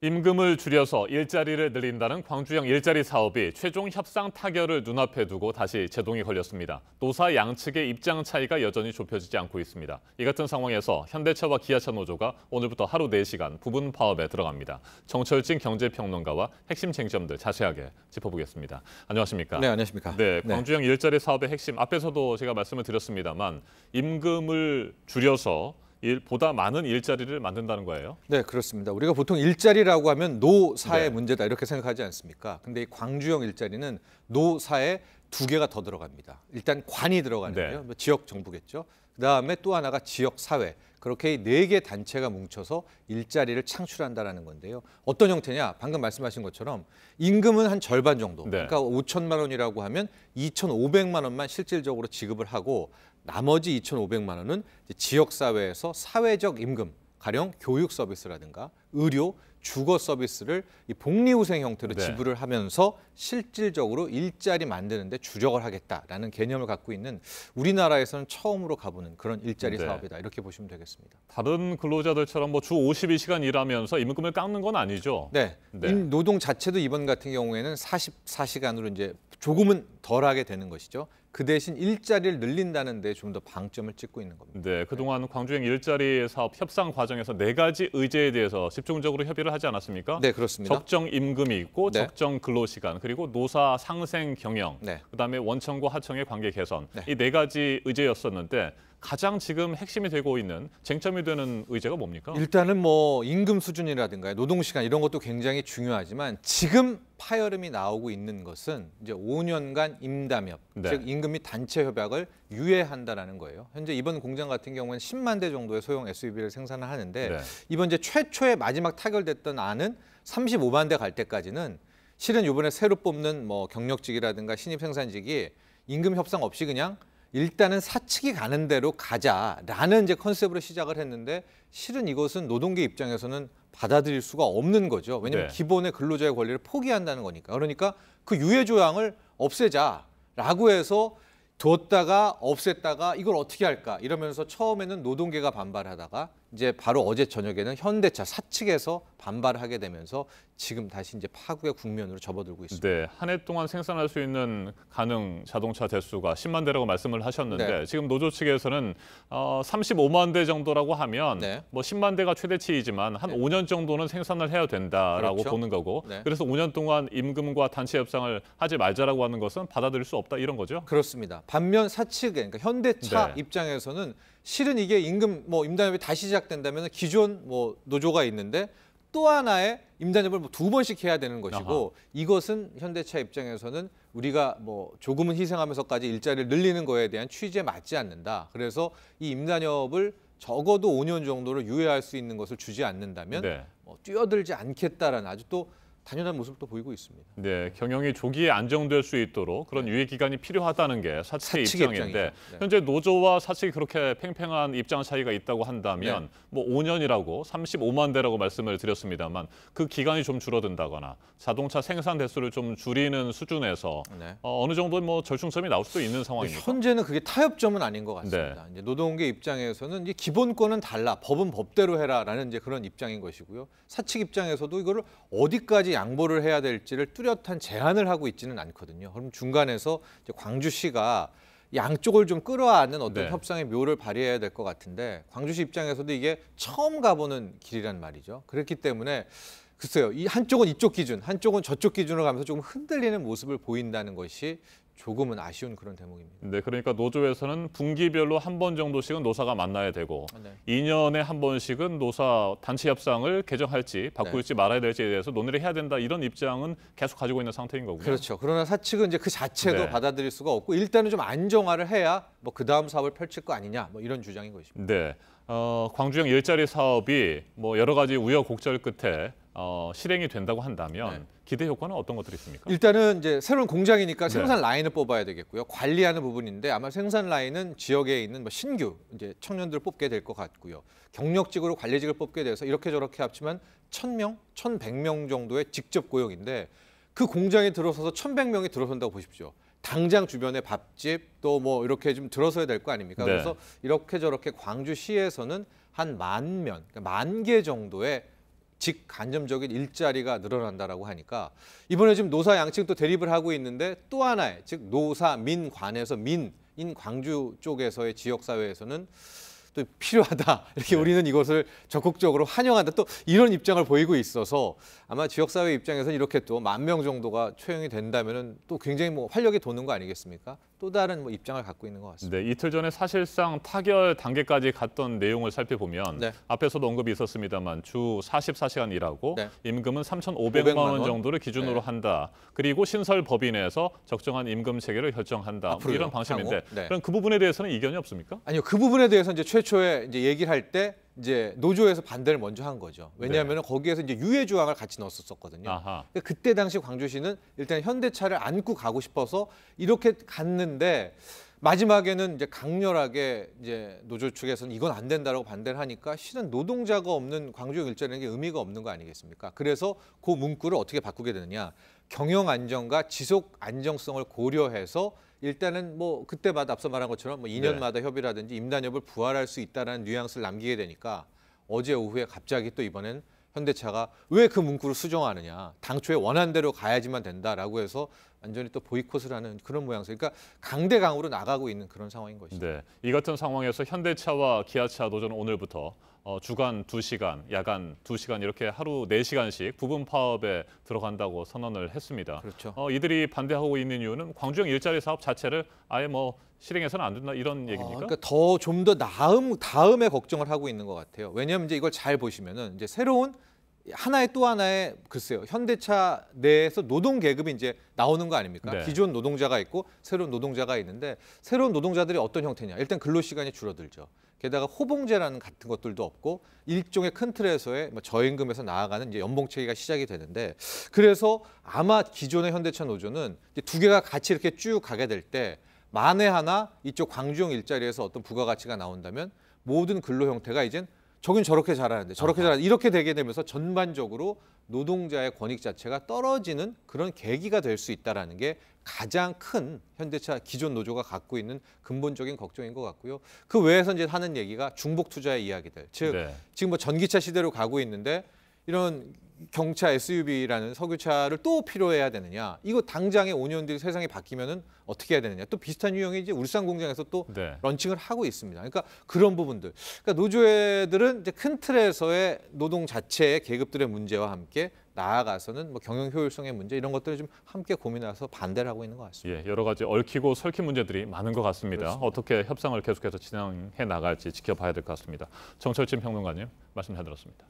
임금을 줄여서 일자리를 늘린다는 광주형 일자리 사업이 최종 협상 타결을 눈앞에 두고 다시 제동이 걸렸습니다. 노사 양측의 입장 차이가 여전히 좁혀지지 않고 있습니다. 이 같은 상황에서 현대차와 기아차 노조가 오늘부터 하루 4시간 부분 파업에 들어갑니다. 정철진 경제평론가와 핵심 쟁점들 자세하게 짚어보겠습니다. 안녕하십니까? 네, 안녕하십니까? 네, 광주형 일자리 사업의 핵심 앞에서도 제가 말씀을 드렸습니다만 임금을 줄여서 보다 많은 일자리를 만든다는 거예요? 네, 그렇습니다. 우리가 보통 일자리라고 하면 노사의 네. 문제다 이렇게 생각하지 않습니까? 근데 이 광주형 일자리는 노사에 2개가 더 들어갑니다. 일단 관이 들어가는데요. 네. 지역 정부겠죠. 그다음에 또 하나가 지역 사회. 그렇게 4개 단체가 뭉쳐서 일자리를 창출한다라는 건데요. 어떤 형태냐? 방금 말씀하신 것처럼 임금은 한 절반 정도. 네. 그러니까 5천만 원이라고 하면 2,500만 원만 실질적으로 지급을 하고 나머지 2,500만 원은 지역 사회에서 사회적 임금, 가령 교육 서비스라든가 의료, 주거 서비스를 이 복리후생 형태로 네. 지불을 하면서 실질적으로 일자리 만드는 데 주력을 하겠다라는 개념을 갖고 있는 우리나라에서는 처음으로 가보는 그런 일자리 네. 사업이다. 이렇게 보시면 되겠습니다. 다른 근로자들처럼 주 52시간 일하면서 임금을 깎는 건 아니죠? 네. 네. 이 노동 자체도 이번 같은 경우에는 44시간으로 이제 조금은 덜하게 되는 것이죠. 그 대신 일자리를 늘린다는 데 좀 더 방점을 찍고 있는 겁니다. 네, 그동안 광주형 일자리 사업 협상 과정에서 4가지 의제에 대해서 집중적으로 협의를 하지 않았습니까? 네, 그렇습니다. 적정 임금이 있고 네. 적정 근로시간, 그리고 노사 상생 경영, 네. 그다음에 원청과 하청의 관계 개선. 네. 이 4가지 의제였었는데 가장 지금 핵심이 되고 있는 쟁점이 되는 의제가 뭡니까? 일단은 뭐 임금 수준이라든가 노동 시간 이런 것도 굉장히 중요하지만 지금 파열음이 나오고 있는 것은 이제 5년간 임담협, 네. 즉 임금 및 단체 협약을 유예한다라는 거예요. 현재 이번 공장 같은 경우는 10만 대 정도의 소형 SUV를 생산을 하는데 네. 이번 이제 최초의 마지막 타결됐던 안은 35만 대 갈 때까지는 실은 이번에 새로 뽑는 뭐 경력직이라든가 신입 생산직이 임금 협상 없이 그냥 일단은 사측이 가는 대로 가자라는 이제 컨셉으로 시작을 했는데 실은 이것은 노동계 입장에서는 받아들일 수가 없는 거죠. 왜냐하면 네. 기본의 근로자의 권리를 포기한다는 거니까. 그러니까 그 유예 조항을 없애자라고 해서 뒀다가 없앴다가 이걸 어떻게 할까 이러면서 처음에는 노동계가 반발하다가 이제 바로 어제 저녁에는 현대차 사측에서 반발을 하게 되면서 지금 다시 이제 파국의 국면으로 접어들고 있습니다. 네, 한 해 동안 생산할 수 있는 가능 자동차 대수가 10만 대라고 말씀을 하셨는데 네. 지금 노조 측에서는 35만 대 정도라고 하면 네. 뭐 10만 대가 최대치이지만 한 네. 5년 정도는 생산을 해야 된다라고 그렇죠. 보는 거고 네. 그래서 5년 동안 임금과 단체 협상을 하지 말자라고 하는 것은 받아들일 수 없다 이런 거죠? 그렇습니다. 반면 사측에 그러니까 현대차 네. 입장에서는 실은 이게 임금 뭐 임단협이 다시 시작된다면 기존 뭐 노조가 있는데 또 하나의 임단협을 뭐 2번씩 해야 되는 것이고 아하. 이것은 현대차 입장에서는 우리가 뭐 조금은 희생하면서까지 일자리를 늘리는 거에 대한 취지에 맞지 않는다. 그래서 이 임단협을 적어도 5년 정도를 유예할 수 있는 것을 주지 않는다면 네. 뭐 뛰어들지 않겠다라는 아주 또 당연한 모습도 보이고 있습니다. 네, 경영이 조기에 안정될 수 있도록 그런 유예 기간이 필요하다는 게 사측의 사측의 입장인데 입장이죠. 네. 현재 노조와 사측이 그렇게 팽팽한 입장 차이가 있다고 한다면 네. 뭐 5년이라고 35만 대라고 말씀을 드렸습니다만 그 기간이 좀 줄어든다거나 자동차 생산 대수를 좀 줄이는 수준에서 네. 어느 정도 뭐 절충점이 나올 수도 있는 상황입니다. 현재는 그게 타협점은 아닌 것 같습니다. 이제 노동계 입장에서는 이제 기본권은 달라, 법은 법대로 해라라는 이제 그런 입장인 것이고요. 사측 입장에서도 이거를 어디까지 양보를 해야 될지를 뚜렷한 제한을 하고 있지는 않거든요. 그럼 중간에서 이제 광주시가 양쪽을 좀 끌어안는 어떤 네. 협상의 묘를 발휘해야 될 것 같은데 광주시 입장에서도 이게 처음 가보는 길이란 말이죠. 그렇기 때문에 글쎄요, 이 한쪽은 이쪽 기준, 한쪽은 저쪽 기준으로 가면서 조금 흔들리는 모습을 보인다는 것이 조금은 아쉬운 그런 대목입니다. 네, 그러니까 노조에서는 분기별로 한 번 정도씩은 노사가 만나야 되고 네. 2년에 한 번씩은 노사 단체 협상을 개정할지 바꿀지 말아야 될지에 대해서 논의를 해야 된다 이런 입장은 계속 가지고 있는 상태인 거고요. 그렇죠. 그러나 사측은 이제 그 자체도 네. 받아들일 수가 없고 일단은 좀 안정화를 해야 뭐 그 다음 사업을 펼칠 거 아니냐 뭐 이런 주장인 것입니다. 네, 광주형 일자리 사업이 뭐 여러 가지 우여곡절 끝에 실행이 된다고 한다면 네. 기대 효과는 어떤 것들이 있습니까? 일단은 이제 새로운 공장이니까 네. 생산 라인을 뽑아야 되겠고요. 관리하는 부분인데 아마 생산 라인은 지역에 있는 뭐 신규 이제 청년들을 뽑게 될 것 같고요. 경력직으로 관리직을 뽑게 돼서 이렇게 저렇게 합치면 1,000명, 1,100명 정도의 직접 고용인데 그 공장에 들어서서 1,100명이 들어선다고 보십시오. 당장 주변에 밥집 또 뭐 이렇게 좀 들어서야 될 거 아닙니까? 네. 그래서 이렇게 저렇게 광주시에서는 한 10,000면, 그러니까 10,000개 정도의 직간접적인 일자리가 늘어난다라고 하니까 이번에 지금 노사 양측 또 대립을 하고 있는데 또 하나의 즉 노사 민관에서 민인 광주 쪽에서의 지역사회에서는 또 필요하다. 이렇게 네. 우리는 이것을 적극적으로 환영한다. 또 이런 입장을 보이고 있어서 아마 지역사회 입장에서는 이렇게 또 10,000명 정도가 채용이 된다면은 또 굉장히 뭐 활력이 도는 거 아니겠습니까? 또 다른 뭐 입장을 갖고 있는 것 같습니다. 네, 이틀 전에 사실상 타결 단계까지 갔던 내용을 살펴보면 네. 앞에서도 언급이 있었습니다만 주 44시간 일하고 네. 임금은 3,500만 원 정도를 기준으로 네. 한다. 그리고 신설 법인 내에서 적정한 임금 체계를 결정한다. 앞으로요, 이런 방침인데 향후? 네. 그럼 그 부분에 대해서는 이견이 없습니까? 아니요, 그 부분에 대해서 이제 최초에 이제 얘기를 할 때 이제 노조에서 반대를 먼저 한 거죠. 왜냐하면 거기에서 이제 유예 조항을 같이 넣었었거든요. 아하. 그때 당시 광주시는 일단 현대차를 안고 가고 싶어서 이렇게 갔는데 마지막에는 이제 강렬하게 이제 노조 측에서는 이건 안 된다라고 반대를 하니까 실은 노동자가 없는 광주형 일자리라는 게 의미가 없는 거 아니겠습니까? 그래서 그 문구를 어떻게 바꾸게 되느냐? 경영 안정과 지속 안정성을 고려해서 일단은 뭐 그때마다 앞서 말한 것처럼 뭐 2년마다 협의라든지 임단협을 부활할 수 있다라는 뉘앙스를 남기게 되니까 어제 오후에 갑자기 또 이번엔 현대차가 왜 그 문구를 수정하느냐. 당초에 원한 대로 가야지만 된다라고 해서 완전히 또 보이콧을 하는 그런 모양새. 그러니까 강대강으로 나가고 있는 그런 상황인 것이죠. 네, 이 같은 상황에서 현대차와 기아차 노조는 오늘부터 주간 2시간, 야간 2시간 이렇게 하루 4시간씩 부분 파업에 들어간다고 선언을 했습니다. 그렇죠. 이들이 반대하고 있는 이유는 광주형 일자리 사업 자체를 아예 뭐 실행해서는 안 된다 이런 얘기입니까? 그러니까 더 좀 더 다음에 걱정을 하고 있는 것 같아요. 왜냐하면 이제 이걸 잘 보시면은 이제 새로운 또 하나의 글쎄요 현대차 내에서 노동 계급이 이제 나오는 거 아닙니까? 네. 기존 노동자가 있고 새로운 노동자가 있는데 새로운 노동자들이 어떤 형태냐? 일단 근로 시간이 줄어들죠. 게다가 호봉제라는 같은 것들도 없고 일종의 큰 틀에서의 뭐 저임금에서 나아가는 이제 연봉 체계가 시작이 되는데 그래서 아마 기존의 현대차 노조는 이제 두 개가 같이 이렇게 쭉 가게 될 때 만에 하나 이쪽 광주형 일자리에서 어떤 부가가치가 나온다면 모든 근로 형태가 이젠 저긴 저렇게 잘하는데 저렇게 잘하는데 이렇게 되게 되면서 전반적으로 노동자의 권익 자체가 떨어지는 그런 계기가 될 수 있다는 게 가장 큰 현대차 기존 노조가 갖고 있는 근본적인 걱정인 것 같고요. 그 외에서 이제 하는 얘기가 중복 투자의 이야기들. 즉 네. 지금 뭐 전기차 시대로 가고 있는데 이런 경차 SUV라는 석유차를 또 필요해야 되느냐? 이거 당장에 5년 뒤 세상이 바뀌면은 어떻게 해야 되느냐? 또 비슷한 유형이 이제 울산 공장에서 또 네. 런칭을 하고 있습니다. 그러니까 그런 부분들. 그러니까 노조애들은 이제 큰 틀에서의 노동 자체의 계급들의 문제와 함께 나아가서는 뭐 경영 효율성의 문제 이런 것들을 좀 함께 고민해서 반대를 하고 있는 것 같습니다. 예, 여러 가지 얽히고 설킨 문제들이 많은 것 같습니다. 그렇습니다. 어떻게 협상을 계속해서 진행해 나갈지 지켜봐야 될 것 같습니다. 정철진 평론가님 말씀 잘 들었습니다.